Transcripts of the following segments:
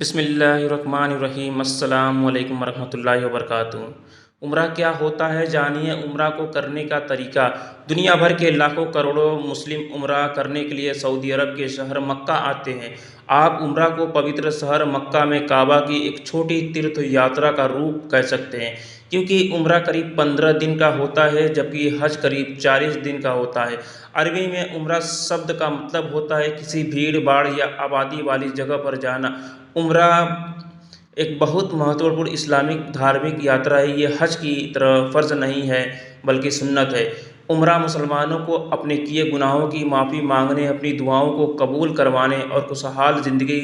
बिस्मिल्लाहिर्रहमानिर्रहीम अस्सलामु अलैकुम वरहमतुल्लाहि वबरकातुहू। उम्रा क्या होता है जानिए उम्रा को करने का तरीका। दुनिया भर के लाखों करोड़ों मुस्लिम उम्रा करने के लिए सऊदी अरब के शहर मक्का आते हैं। आप उम्रा को पवित्र शहर मक्का में काबा की एक छोटी तीर्थ यात्रा का रूप कह सकते हैं, क्योंकि उम्रा करीब 15 दिन का होता है जबकि हज करीब 40 दिन का होता है। अरबी में उम्रा शब्द का मतलब होता है किसी भीड़ भाड़ या आबादी वाली जगह पर जाना। उम्रा एक बहुत महत्वपूर्ण इस्लामिक धार्मिक यात्रा है। ये हज की तरह फ़र्ज़ नहीं है बल्कि सुन्नत है। उम्रा मुसलमानों को अपने किए गुनाहों की माफ़ी मांगने, अपनी दुआओं को कबूल करवाने और खुशहाल ज़िंदगी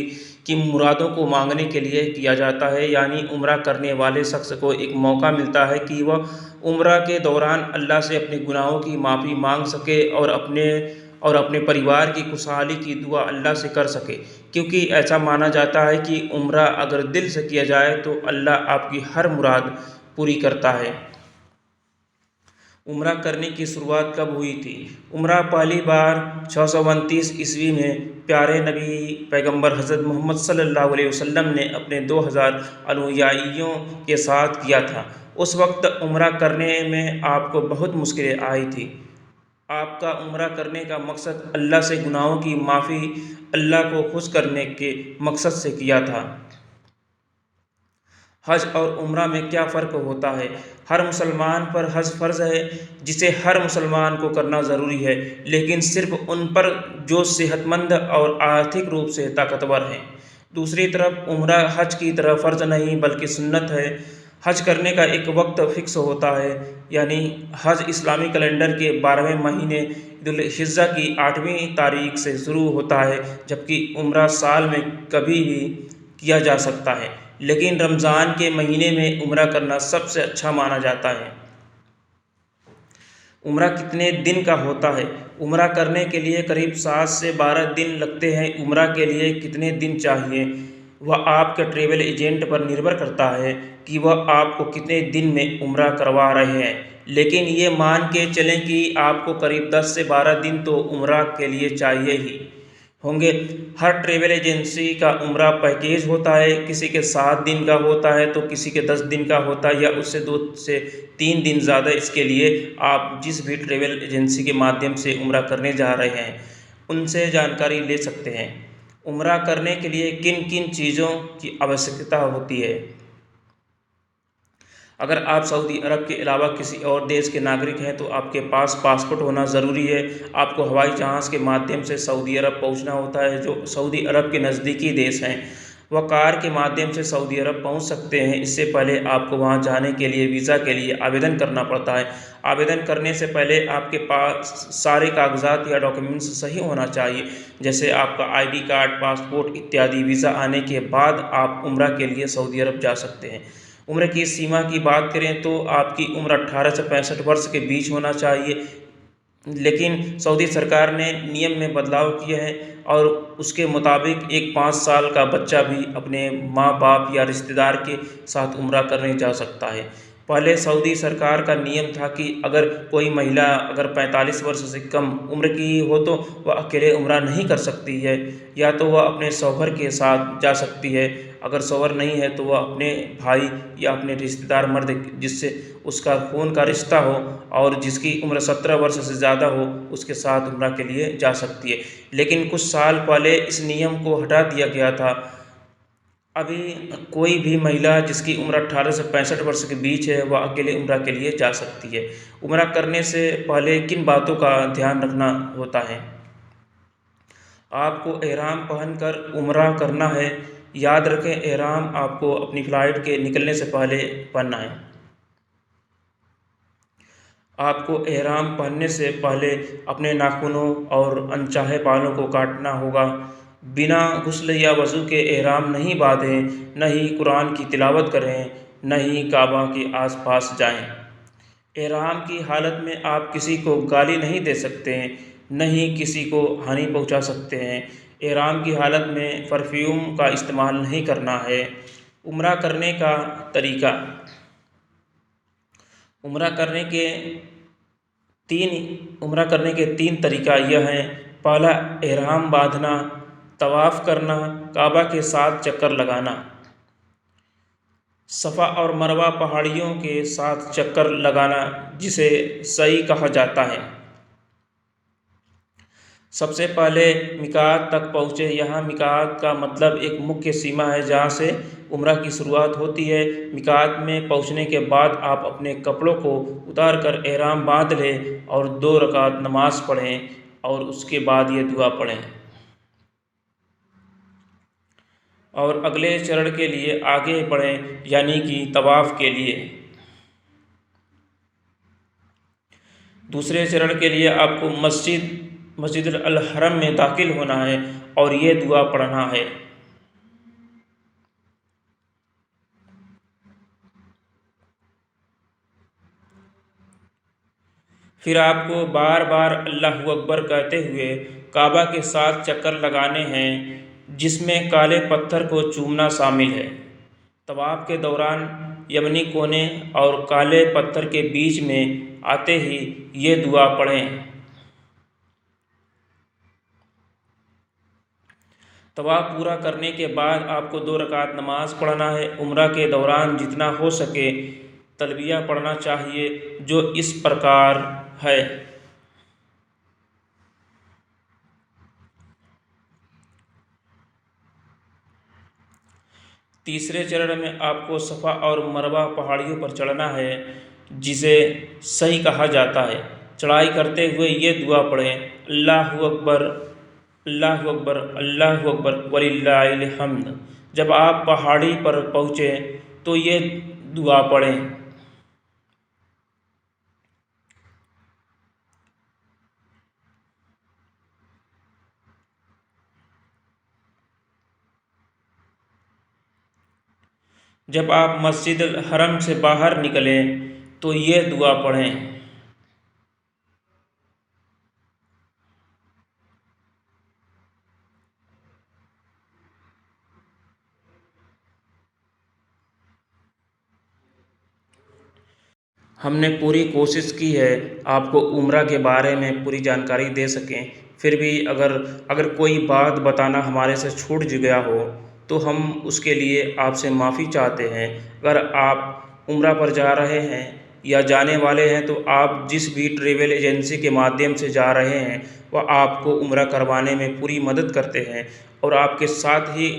की मुरादों को मांगने के लिए किया जाता है। यानी उम्रा करने वाले शख्स को एक मौका मिलता है कि वह उम्रा के दौरान अल्लाह से अपने गुनाहों की माफ़ी मांग सके और अपने परिवार की खुशहाली की दुआ अल्लाह से कर सके, क्योंकि ऐसा माना जाता है कि उम्रा अगर दिल से किया जाए तो अल्लाह आपकी हर मुराद पूरी करता है। उम्रा करने की शुरुआत कब हुई थी? उम्रा पहली बार 629 ईस्वी में प्यारे नबी पैगंबर हज़रत मोहम्मद सल्लल्लाहु अलैहि वसल्लम ने अपने 2000 अनुयायियों के साथ किया था। उस वक्त उम्रा करने में आपको बहुत मुश्किलें आई थी। आपका उम्रा करने का मकसद अल्लाह से गुनाहों की माफ़ी, अल्लाह को खुश करने के मकसद से किया था। हज और उम्रा में क्या फ़र्क होता है? हर मुसलमान पर हज फ़र्ज़ है, जिसे हर मुसलमान को करना ज़रूरी है, लेकिन सिर्फ़ उन पर जो सेहतमंद और आर्थिक रूप से ताकतवर हैं। दूसरी तरफ उम्रा हज की तरह फ़र्ज़ नहीं बल्कि सुन्नत है। हज करने का एक वक्त फ़िक्स होता है, यानी हज इस्लामी कैलेंडर के 12वें महीने दुल्हिज्जा की 8वीं तारीख से शुरू होता है, जबकि उम्रा साल में कभी भी किया जा सकता है, लेकिन रमज़ान के महीने में उम्रा करना सबसे अच्छा माना जाता है। उम्रा कितने दिन का होता है? उम्रा करने के लिए करीब 7 से 12 दिन लगते हैं। उम्रा के लिए कितने दिन चाहिए, वह आपके ट्रैवल एजेंट पर निर्भर करता है कि वह आपको कितने दिन में उम्रा करवा रहे हैं, लेकिन ये मान के चलें कि आपको करीब 10 से 12 दिन तो उम्रा के लिए चाहिए ही होंगे। हर ट्रैवल एजेंसी का उम्रा पैकेज होता है, किसी के 7 दिन का होता है तो किसी के 10 दिन का होता है, या उससे 2 से 3 दिन ज़्यादा। इसके लिए आप जिस भी ट्रैवल एजेंसी के माध्यम से उम्रा करने जा रहे हैं उनसे जानकारी ले सकते हैं। उम्रा करने के लिए किन किन चीज़ों की आवश्यकता होती है? अगर आप सऊदी अरब के अलावा किसी और देश के नागरिक हैं तो आपके पास पासपोर्ट होना ज़रूरी है। आपको हवाई जहाज़ के माध्यम से सऊदी अरब पहुंचना होता है, जो सऊदी अरब के नज़दीकी देश हैं। वह कार के माध्यम से सऊदी अरब पहुंच सकते हैं। इससे पहले आपको वहां जाने के लिए वीज़ा के लिए आवेदन करना पड़ता है। आवेदन करने से पहले आपके पास सारे कागजात या डॉक्यूमेंट्स सही होना चाहिए, जैसे आपका ID कार्ड, पासपोर्ट इत्यादि। वीज़ा आने के बाद आप उम्रा के लिए सऊदी अरब जा सकते हैं। उम्र की सीमा की बात करें तो आपकी उम्र 18 से 65 वर्ष के बीच होना चाहिए, लेकिन सऊदी सरकार ने नियम में बदलाव किए हैं और उसके मुताबिक एक 5 साल का बच्चा भी अपने माँ बाप या रिश्तेदार के साथ उम्रा करने जा सकता है। पहले सऊदी सरकार का नियम था कि अगर कोई महिला अगर 45 वर्ष से कम उम्र की हो तो वह अकेले उम्रा नहीं कर सकती है, या तो वह अपने शौहर के साथ जा सकती है। अगर शौहर नहीं है तो वह अपने भाई या अपने रिश्तेदार मर्द जिससे उसका खून का रिश्ता हो और जिसकी उम्र 17 वर्ष से ज़्यादा हो उसके साथ उम्रा के लिए जा सकती है। लेकिन कुछ साल पहले इस नियम को हटा दिया गया था। अभी कोई भी महिला जिसकी उम्र 18 से 65 वर्ष के बीच है वह अकेले उम्रा के लिए जा सकती है। उम्रा करने से पहले किन बातों का ध्यान रखना होता है? आपको एहराम पहनकर उम्रा करना है। याद रखें, एहराम आपको अपनी फ़्लाइट के निकलने से पहले पहनना है। आपको एहराम पहनने से पहले अपने नाखूनों और अनचाहे बालों को काटना होगा। बिना गुस्ल या वज़ू के एहराम नहीं बाँधें, न ही कुरान की तिलावत करें, न ही काबा के आस-पास जाएं। एहराम की हालत में आप किसी को गाली नहीं दे सकते हैं, न ही किसी को हानि पहुंचा सकते हैं। एहराम की हालत में परफ्यूम का इस्तेमाल नहीं करना है। उम्रा करने का तरीका। उम्रा करने के उम्रा करने के 3 तरीका यह हैं। पहला, एहराम बाँधना। तवाफ़ करना, काबा के 7 चक्कर लगाना। सफ़ा और मरवा पहाड़ियों के 7 चक्कर लगाना, जिसे सई कहा जाता है। सबसे पहले मिकात तक पहुँचे। यहाँ मिकात का मतलब एक मुख्य सीमा है जहाँ से उम्रा की शुरुआत होती है। मिकात में पहुँचने के बाद आप अपने कपड़ों को उतार कर एहराम बांध लें और 2 रकात नमाज पढ़ें और उसके बाद ये दुआ पढ़ें और अगले चरण के लिए आगे बढ़ें, यानी कि तवाफ़ के लिए। दूसरे चरण के लिए आपको मस्जिद अल हरम में दाखिल होना है और ये दुआ पढ़ना है। फिर आपको बार बार अल्लाहु अकबर कहते हुए काबा के 7 चक्कर लगाने हैं, जिसमें काले पत्थर को चूमना शामिल है। तवाफ़ के दौरान यमनी कोने और काले पत्थर के बीच में आते ही ये दुआ पढ़ें। तवाफ़ पूरा करने के बाद आपको 2 रकात नमाज पढ़ना है। उम्रा के दौरान जितना हो सके तलबिया पढ़ना चाहिए, जो इस प्रकार है। तीसरे चरण में आपको सफ़ा और मरवा पहाड़ियों पर चढ़ना है, जिसे सही कहा जाता है। चढ़ाई करते हुए ये दुआ पढ़ें, अल्लाहु अकबर, अल्लाहु अकबर, अल्लाहु अकबर वलिल्लाहिल हम्द। जब आप पहाड़ी पर पहुँचे तो ये दुआ पढ़ें। जब आप मस्जिद अल हरम से बाहर निकलें तो ये दुआ पढ़ें। हमने पूरी कोशिश की है आपको उम्रा के बारे में पूरी जानकारी दे सकें। फिर भी अगर कोई बात बताना हमारे से छूट गया हो तो हम उसके लिए आपसे माफ़ी चाहते हैं। अगर आप उम्रा पर जा रहे हैं या जाने वाले हैं तो आप जिस भी ट्रैवल एजेंसी के माध्यम से जा रहे हैं वह आपको उम्रा करवाने में पूरी मदद करते हैं और आपके साथ ही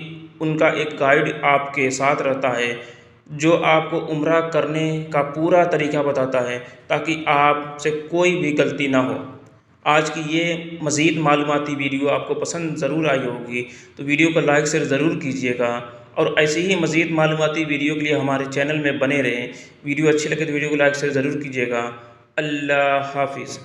उनका एक गाइड आपके साथ रहता है, जो आपको उम्रा करने का पूरा तरीका बताता है, ताकि आपसे कोई भी गलती ना हो। आज की ये मज़ीद मालूमाती वीडियो आपको पसंद ज़रूर आई होगी, तो वीडियो को लाइक शेयर ज़रूर कीजिएगा और ऐसे ही मज़ीद मालूमाती वीडियो के लिए हमारे चैनल में बने रहें। वीडियो अच्छी लगे तो वीडियो को लाइक शेयर ज़रूर कीजिएगा। अल्लाह हाफ़िज़।